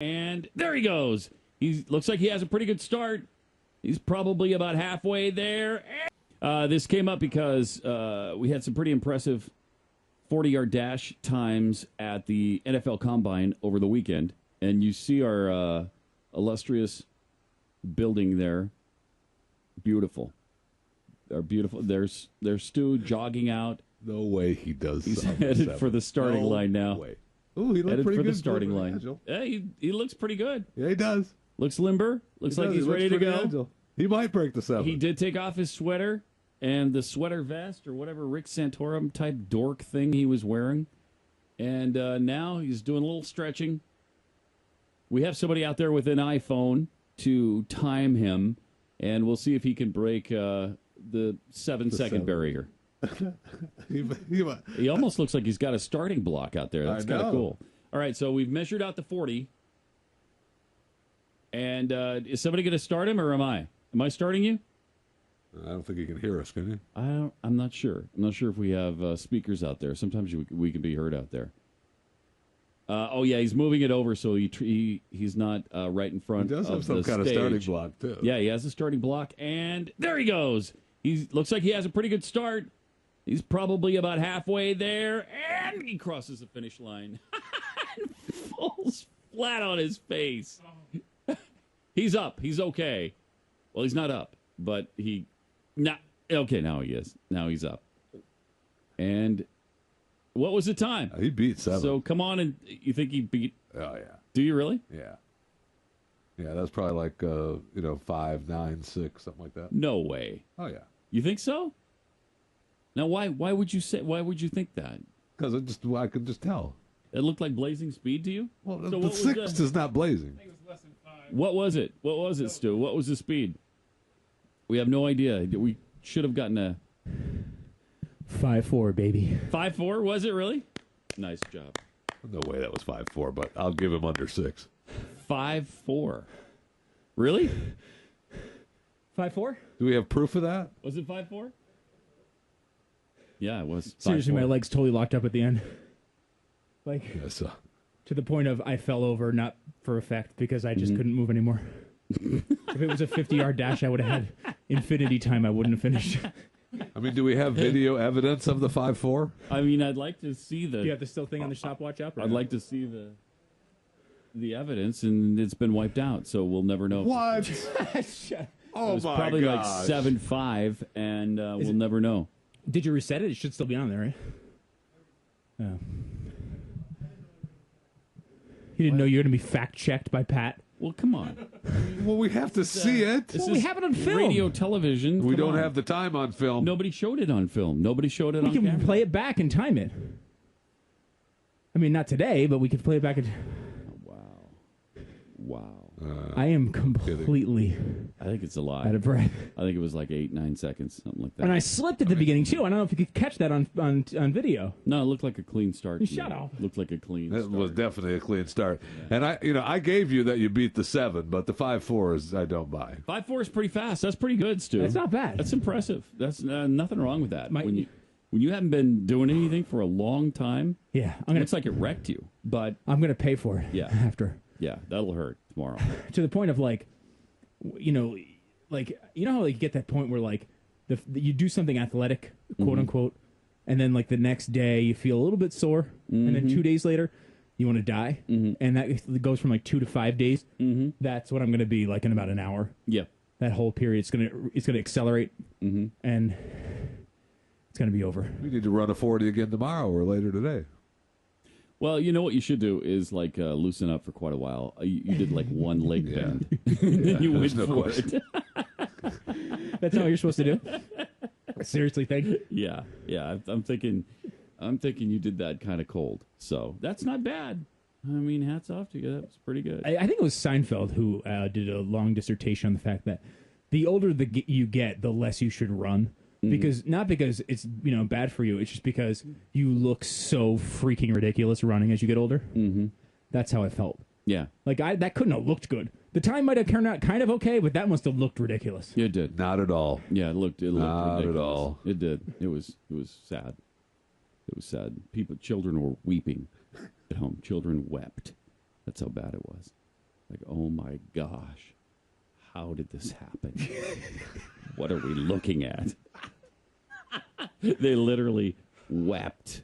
And there he goes. He looks like he has a pretty good start. He's probably about halfway there. This came up because we had some pretty impressive 40-yard dash times at the NFL Combine over the weekend. And you see our illustrious building there. Beautiful. They're beautiful. There's Stu jogging out. No way he does. He's headed for the starting line now. Way. Ooh, he looks headed pretty for good. The starting line. Yeah, he looks pretty good. Yeah, he does. Looks limber. Looks like he's ready to go. Agile. He might break the 7. He did take off his sweater and the sweater vest or whatever Rick Santorum type dork thing he was wearing. And now he's doing a little stretching. We have somebody out there with an iPhone to time him, and we'll see if he can break the 7-second barrier. He almost looks like he's got a starting block out there. That's kind of cool. All right, so we've measured out the 40. And is somebody going to start him, or am I? Am I starting you? I don't think he can hear us, can he? I'm not sure. I'm not sure if we have speakers out there. Sometimes we can be heard out there. Oh, yeah, he's moving it over so he's not right in front of the stage. He does have some kind of starting block, too. Yeah, he has a starting block, and there he goes. He looks like he has a pretty good start. He's probably about halfway there, and he crosses the finish line and falls flat on his face. He's up. He's okay. Well, he's not up, but okay, now he is. Now he's up. And what was the time? He beat 7. So come on, and you think he beat? Oh, yeah. Do you really? Yeah. Yeah, that's probably like 5, 9, 6, something like that. No way. Oh, yeah. You think so? Now, why would you think that? Because I could just tell. It looked like blazing speed to you? Well, so the 6 is not blazing. I think it was less than 5. What was it? What was it, Stu? What was the speed? We have no idea. We should have gotten a 5.4, baby. 5.4? Was it really? Nice job. No way that was 5.4, but I'll give him under 6. 5.4. Really? 5.4? Do we have proof of that? Was it 5.4? Yeah, it was. Seriously, 5.4. my legs totally locked up at the end. Like, yes, to the point of I fell over, not for effect, because I just couldn't move anymore. If it was a 50-yard dash, I would have had infinity time. I wouldn't have finished. I mean, do we have video evidence of the 5.4? I mean, I'd like to see the... Do you have the still thing on the stopwatch up? I'd like to see the evidence, and it's been wiped out, so we'll never know. What? Oh, it was probably like 7.5, and we'll never know. Did you reset it? It should still be on there, right? Oh. You didn't know you were going to be fact-checked by Pat? Well, come on. Well, we have to see it. Well, we have it on film. Radio, television. We don't have the time on film. Nobody showed it on film. Nobody showed it on camera. We can play it back and time it. I mean, not today, but we could play it back and... Wow. I am completely... I think it's a lie. Out of breath. I think it was like 8, 9 seconds, something like that. And I slipped at the beginning, too. I don't know if you could catch that on video. No, it looked like a clean start. Shut up. Looked like a clean start. It was definitely a clean start. Yeah. And I gave you that you beat the 7, but the 5.4 is I don't buy. 5.4 is pretty fast. That's pretty good, Stu. That's not bad. That's impressive. That's nothing wrong with that. When you haven't been doing anything for a long time, it looks like it wrecked you. But I'm going to pay for it after. Yeah, that'll hurt tomorrow. To the point of how you get that point where you do something athletic, quote unquote, and then the next day you feel a little bit sore, and then 2 days later you want to die, and that goes from 2 to 5 days. That's what I'm going to be in about an hour. Yeah, that whole period it's going to accelerate, and it's going to be over. We need to run a 40 again tomorrow or later today. Well, you know what you should do is loosen up for quite a while. You did one leg bend, and then you went for it. That's not what you're supposed to do. Seriously, thank you. Yeah. I'm thinking you did that kind of cold. So that's not bad. I mean, hats off to you. That was pretty good. I think it was Seinfeld who did a long dissertation on the fact that the older you get, the less you should run. Because not because it's bad for you, it's just because you look so freaking ridiculous running as you get older. That's how I felt. Yeah, that couldn't have looked good. The time might have turned out kind of okay, but that must have looked ridiculous. It did. Not at all. Yeah, it looked not ridiculous. At all. It did. It was sad. It was sad. Children were weeping at home. Children wept. That's how bad it was. Like, oh my gosh, how did this happen? What are we looking at? They literally wept.